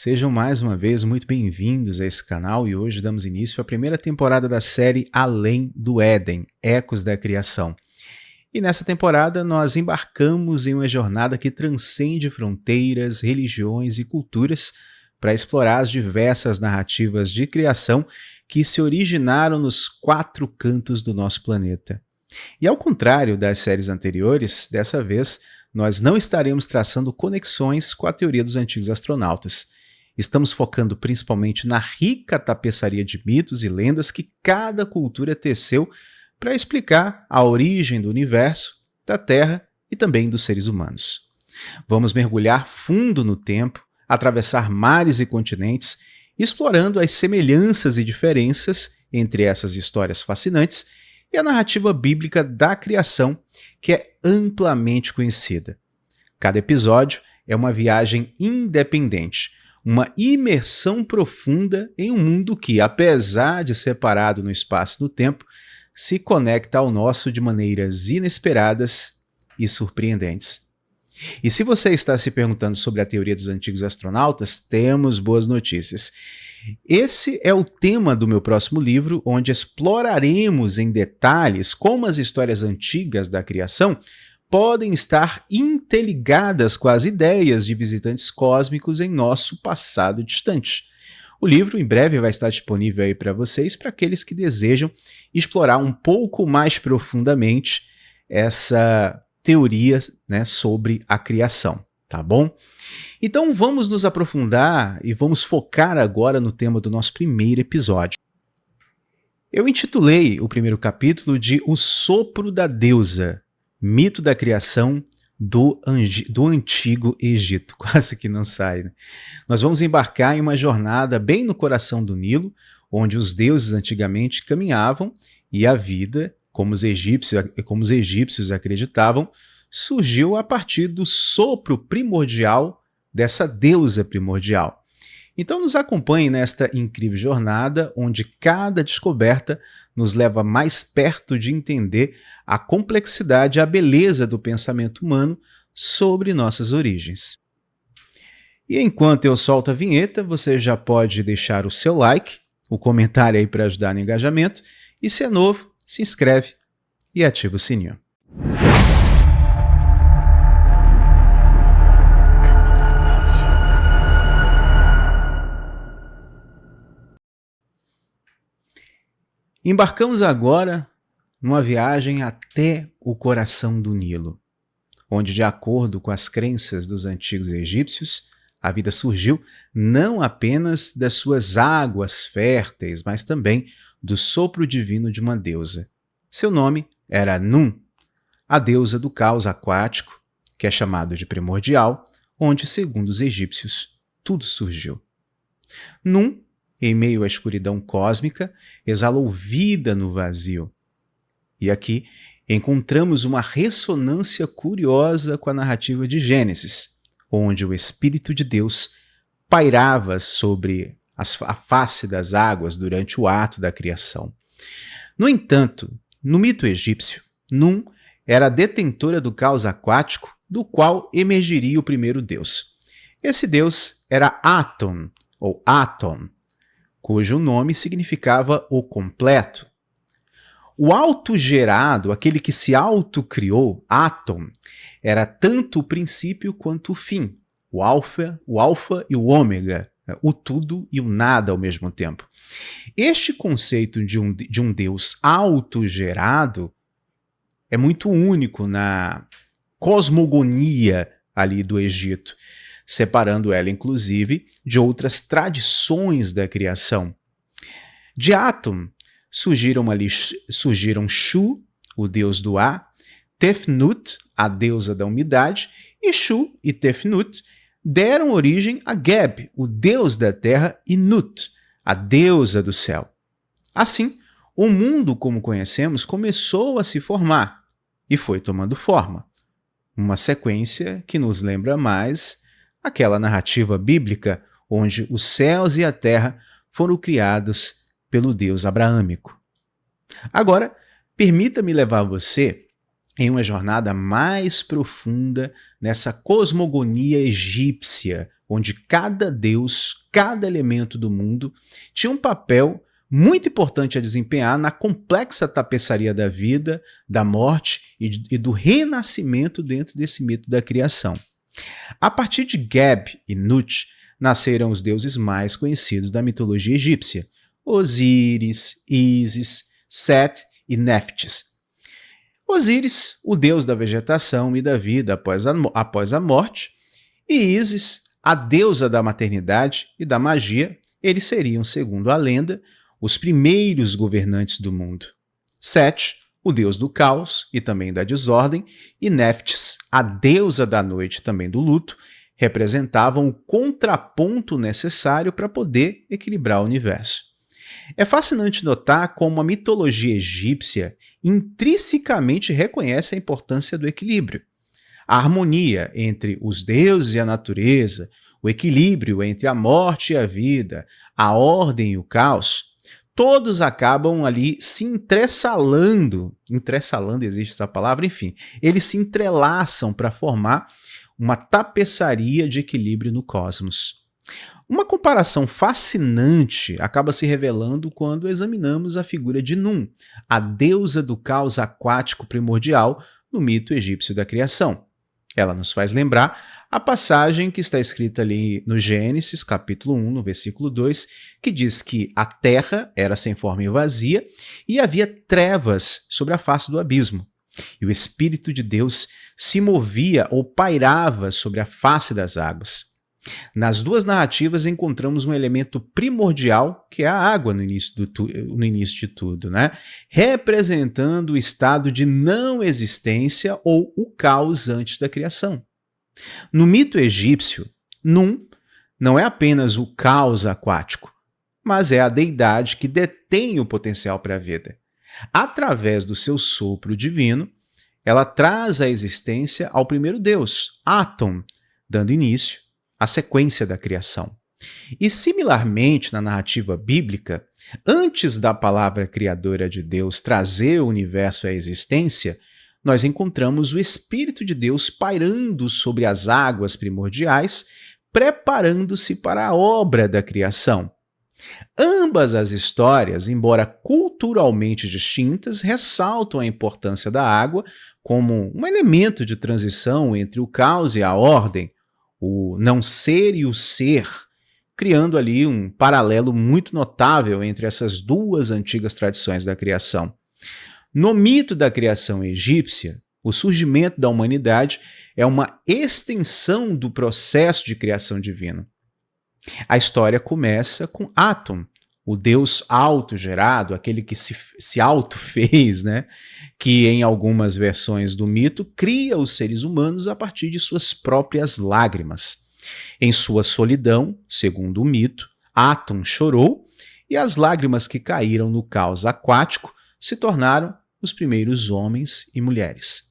Sejam mais uma vez muito bem-vindos a esse canal e hoje damos início à primeira temporada da série Além do Éden, Ecos da Criação. E nessa temporada nós embarcamos em uma jornada que transcende fronteiras, religiões e culturas para explorar as diversas narrativas de criação que se originaram nos 4 cantos do nosso planeta. E ao contrário das séries anteriores, dessa vez nós não estaremos traçando conexões com a teoria dos antigos astronautas. Estamos focando principalmente na rica tapeçaria de mitos e lendas que cada cultura teceu para explicar a origem do universo, da Terra e também dos seres humanos. Vamos mergulhar fundo no tempo, atravessar mares e continentes, explorando as semelhanças e diferenças entre essas histórias fascinantes e a narrativa bíblica da criação, que é amplamente conhecida. Cada episódio é uma viagem independente, uma imersão profunda em um mundo que, apesar de separado no espaço e no tempo, se conecta ao nosso de maneiras inesperadas e surpreendentes. E se você está se perguntando sobre a teoria dos antigos astronautas, temos boas notícias. Esse é o tema do meu próximo livro, onde exploraremos em detalhes como as histórias antigas da criação podem estar interligadas com as ideias de visitantes cósmicos em nosso passado distante. O livro em breve vai estar disponível aí para vocês, para aqueles que desejam explorar um pouco mais profundamente essa teoria, sobre a criação, tá bom? Então vamos nos aprofundar e vamos focar agora no tema do nosso primeiro episódio. Eu intitulei o primeiro capítulo de O Sopro da Deusa, mito da criação do Antigo Egito. Quase que não sai, né? Nós vamos embarcar em uma jornada bem no coração do Nilo, onde os deuses antigamente caminhavam e a vida, como os egípcios acreditavam, surgiu a partir do sopro primordial dessa deusa primordial. Então nos acompanhe nesta incrível jornada, onde cada descoberta nos leva mais perto de entender a complexidade e a beleza do pensamento humano sobre nossas origens. E enquanto eu solto a vinheta, você já pode deixar o seu like, o comentário aí para ajudar no engajamento, e se é novo, se inscreve e ativa o sininho. Embarcamos agora numa viagem até o coração do Nilo, onde, de acordo com as crenças dos antigos egípcios, a vida surgiu não apenas das suas águas férteis, mas também do sopro divino de uma deusa. Seu nome era Nun, a deusa do caos aquático, que é chamado de primordial, onde, segundo os egípcios, tudo surgiu. Nun, em meio à escuridão cósmica, exalou vida no vazio. E aqui encontramos uma ressonância curiosa com a narrativa de Gênesis, onde o Espírito de Deus pairava sobre a face das águas durante o ato da criação. No entanto, no mito egípcio, Nun era a detentora do caos aquático, do qual emergiria o primeiro deus. Esse deus era Aton, ou Aton, cujo nome significava o completo. O autogerado, aquele que se autocriou, Aton, era tanto o princípio quanto o fim, o alfa e o ômega, o tudo e o nada ao mesmo tempo. Este conceito de um Deus autogerado é muito único na cosmogonia ali do Egito, separando ela, inclusive, de outras tradições da criação. De Aton surgiram Shu, o deus do ar, Tefnut, a deusa da umidade, e Shu e Tefnut deram origem a Geb, o deus da terra, e Nut, a deusa do céu. Assim, o mundo como conhecemos começou a se formar e foi tomando forma. Uma sequência que nos lembra mais aquela narrativa bíblica onde os céus e a terra foram criados pelo Deus abraâmico. Agora, permita-me levar você em uma jornada mais profunda nessa cosmogonia egípcia, onde cada deus, cada elemento do mundo tinha um papel muito importante a desempenhar na complexa tapeçaria da vida, da morte e do renascimento dentro desse mito da criação. A partir de Geb e Nut, nasceram os deuses mais conhecidos da mitologia egípcia: Osíris, Ísis, Set e Néftis. Osíris, o deus da vegetação e da vida após a morte, e Ísis, a deusa da maternidade e da magia, eles seriam, segundo a lenda, os primeiros governantes do mundo. Set, o deus do caos e também da desordem, e Néftis, a deusa da noite e também do luto, representavam o contraponto necessário para poder equilibrar o universo. É fascinante notar como a mitologia egípcia intrinsecamente reconhece a importância do equilíbrio. A harmonia entre os deuses e a natureza, o equilíbrio entre a morte e a vida, a ordem e o caos, todos acabam ali se entressalando, existe essa palavra? Enfim, eles se entrelaçam para formar uma tapeçaria de equilíbrio no cosmos. Uma comparação fascinante acaba se revelando quando examinamos a figura de Num, a deusa do caos aquático primordial no mito egípcio da criação. Ela nos faz lembrar a passagem que está escrita ali no Gênesis, capítulo 1, no versículo 2, que diz que a terra era sem forma e vazia e havia trevas sobre a face do abismo. E o Espírito de Deus se movia ou pairava sobre a face das águas. Nas duas narrativas encontramos um elemento primordial, que é a água no início de tudo, né? Representando o estado de não existência ou o caos antes da criação. No mito egípcio, Num não é apenas o caos aquático, mas é a deidade que detém o potencial para a vida. Através do seu sopro divino, ela traz a existência ao primeiro deus, Atum, dando início à sequência da criação. E similarmente na narrativa bíblica, antes da palavra criadora de Deus trazer o universo à existência, nós encontramos o Espírito de Deus pairando sobre as águas primordiais, preparando-se para a obra da criação. Ambas as histórias, embora culturalmente distintas, ressaltam a importância da água como um elemento de transição entre o caos e a ordem, o não ser e o ser, criando ali um paralelo muito notável entre essas duas antigas tradições da criação. No mito da criação egípcia, o surgimento da humanidade é uma extensão do processo de criação divino. A história começa com Atum, o deus autogerado, aquele que se auto-fez, né? Que em algumas versões do mito cria os seres humanos a partir de suas próprias lágrimas. Em sua solidão, segundo o mito, Atum chorou e as lágrimas que caíram no caos aquático se tornaram os primeiros homens e mulheres.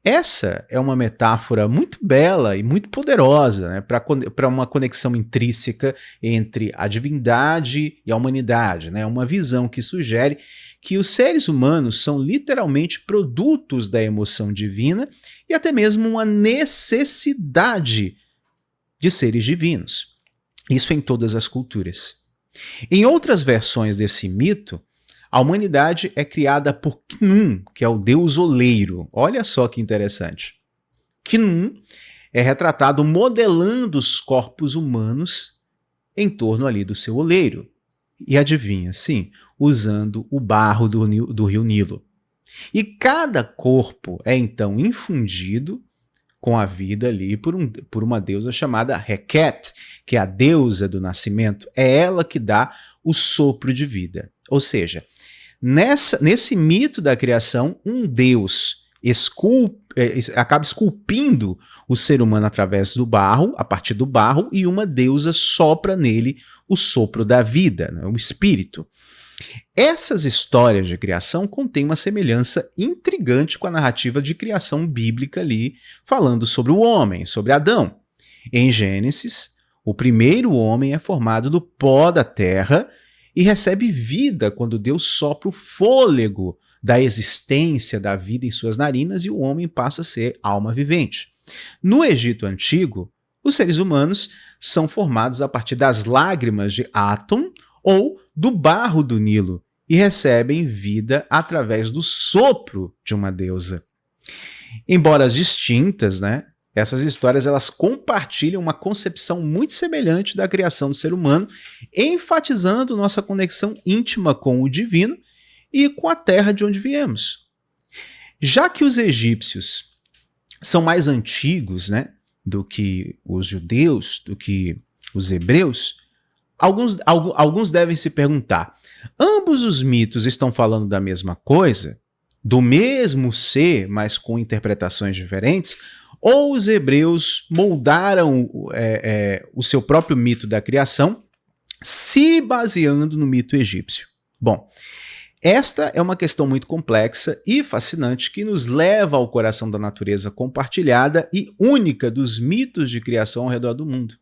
Essa é uma metáfora muito bela e muito poderosa, né, para uma conexão intrínseca entre a divindade e a humanidade, né, uma visão que sugere que os seres humanos são literalmente produtos da emoção divina e até mesmo uma necessidade de seres divinos. Isso em todas as culturas. Em outras versões desse mito, a humanidade é criada por Khnum, que é o deus oleiro. Olha só que interessante. Khnum é retratado modelando os corpos humanos em torno ali do seu oleiro. E adivinha, sim, usando o barro do rio Nilo. E cada corpo é então infundido com a vida ali por uma deusa chamada Heket, que é a deusa do nascimento. É ela que dá o sopro de vida. Ou seja, nesse mito da criação, um deus acaba esculpindo o ser humano através do barro, a partir do barro, e uma deusa sopra nele o sopro da vida, né, o espírito. Essas histórias de criação contêm uma semelhança intrigante com a narrativa de criação bíblica ali, falando sobre o homem, sobre Adão. Em Gênesis, o primeiro homem é formado do pó da terra e recebe vida quando Deus sopra o fôlego da existência da vida em suas narinas e o homem passa a ser alma vivente. No Egito Antigo, Os seres humanos são formados a partir das lágrimas de Atum ou do barro do Nilo e recebem vida através do sopro de uma deusa. Embora distintas, né, essas histórias elas compartilham uma concepção muito semelhante da criação do ser humano, enfatizando nossa conexão íntima com o divino e com a terra de onde viemos. Já que os egípcios são mais antigos, né, do que os judeus, do que os hebreus, alguns devem se perguntar: ambos os mitos estão falando da mesma coisa? Do mesmo ser, mas com interpretações diferentes? Ou os hebreus moldaram o seu próprio mito da criação, se baseando no mito egípcio? Bom, esta é uma questão muito complexa e fascinante que nos leva ao coração da natureza compartilhada e única dos mitos de criação ao redor do mundo.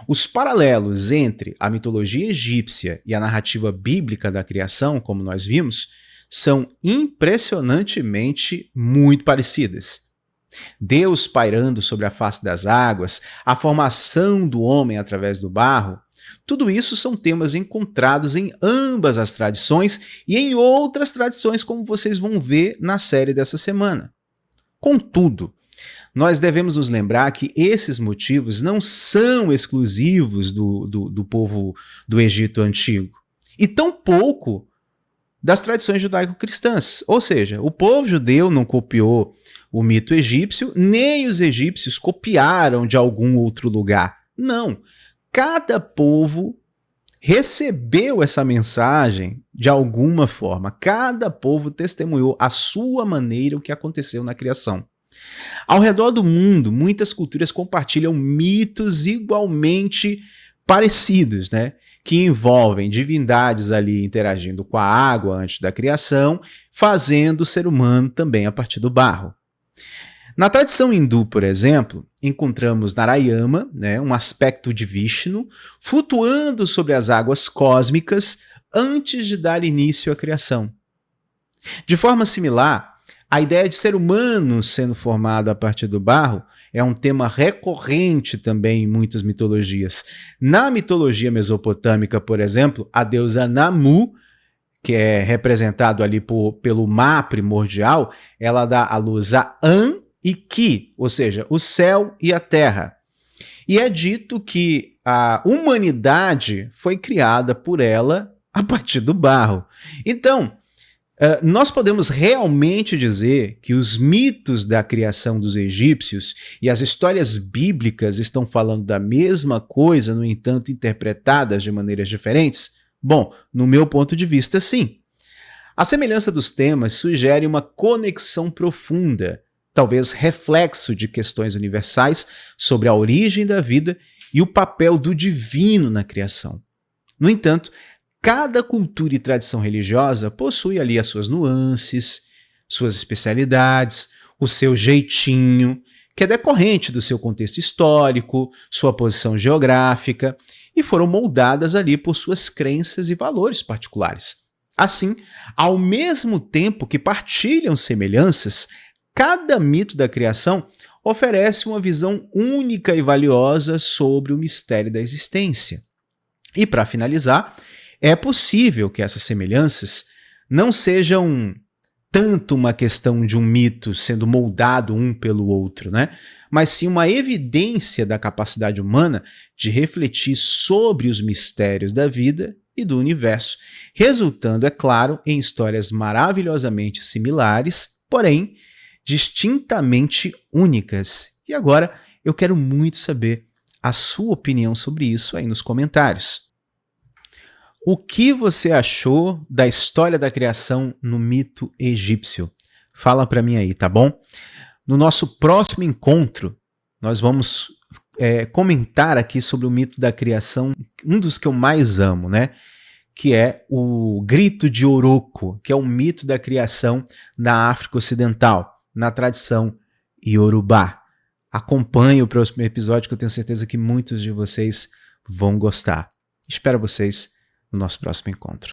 Os paralelos entre a mitologia egípcia e a narrativa bíblica da criação, como nós vimos, são impressionantemente muito parecidas. Deus pairando sobre a face das águas, a formação do homem através do barro, tudo isso são temas encontrados em ambas as tradições e em outras tradições, como vocês vão ver na série dessa semana. Contudo, nós devemos nos lembrar que esses motivos não são exclusivos do povo do Egito Antigo, e tampouco das tradições judaico-cristãs. Ou seja, o povo judeu não copiou o mito egípcio, nem os egípcios copiaram de algum outro lugar. Não. Cada povo recebeu essa mensagem de alguma forma. Cada povo testemunhou à sua maneira o que aconteceu na criação. Ao redor do mundo, muitas culturas compartilham mitos igualmente parecidos, né? Que envolvem divindades ali interagindo com a água antes da criação, fazendo o ser humano também a partir do barro. Na tradição hindu, por exemplo, encontramos Narayana, né, um aspecto de Vishnu, flutuando sobre as águas cósmicas antes de dar início à criação. De forma similar, a ideia de ser humano sendo formado a partir do barro é um tema recorrente também em muitas mitologias. Na mitologia mesopotâmica, por exemplo, a deusa Namu, que é representado ali pelo mar primordial, ela dá à luz a An e Ki, ou seja, o céu e a terra. E é dito que a humanidade foi criada por ela a partir do barro. Então, nós podemos realmente dizer que os mitos da criação dos egípcios e as histórias bíblicas estão falando da mesma coisa, no entanto, interpretadas de maneiras diferentes? Bom, no meu ponto de vista, sim. A semelhança dos temas sugere uma conexão profunda, talvez reflexo de questões universais sobre a origem da vida e o papel do divino na criação. No entanto, cada cultura e tradição religiosa possui ali as suas nuances, suas especialidades, o seu jeitinho, que é decorrente do seu contexto histórico, sua posição geográfica, e foram moldadas ali por suas crenças e valores particulares. Assim, ao mesmo tempo que partilham semelhanças, cada mito da criação oferece uma visão única e valiosa sobre o mistério da existência. E para finalizar, é possível que essas semelhanças não sejam tanto uma questão de um mito sendo moldado um pelo outro, né? Mas sim uma evidência da capacidade humana de refletir sobre os mistérios da vida e do universo, resultando, é claro, em histórias maravilhosamente similares, porém distintamente únicas. E agora eu quero muito saber a sua opinião sobre isso aí nos comentários. O que você achou da história da criação no mito egípcio? Fala para mim aí, tá bom? No nosso próximo encontro, nós vamos comentar aqui sobre o mito da criação, um dos que eu mais amo, né? Que é o Grito de Oroko, que é um mito da criação na África Ocidental, na tradição Yorubá. Acompanhe o próximo episódio, que eu tenho certeza que muitos de vocês vão gostar. Espero vocês no nosso próximo encontro.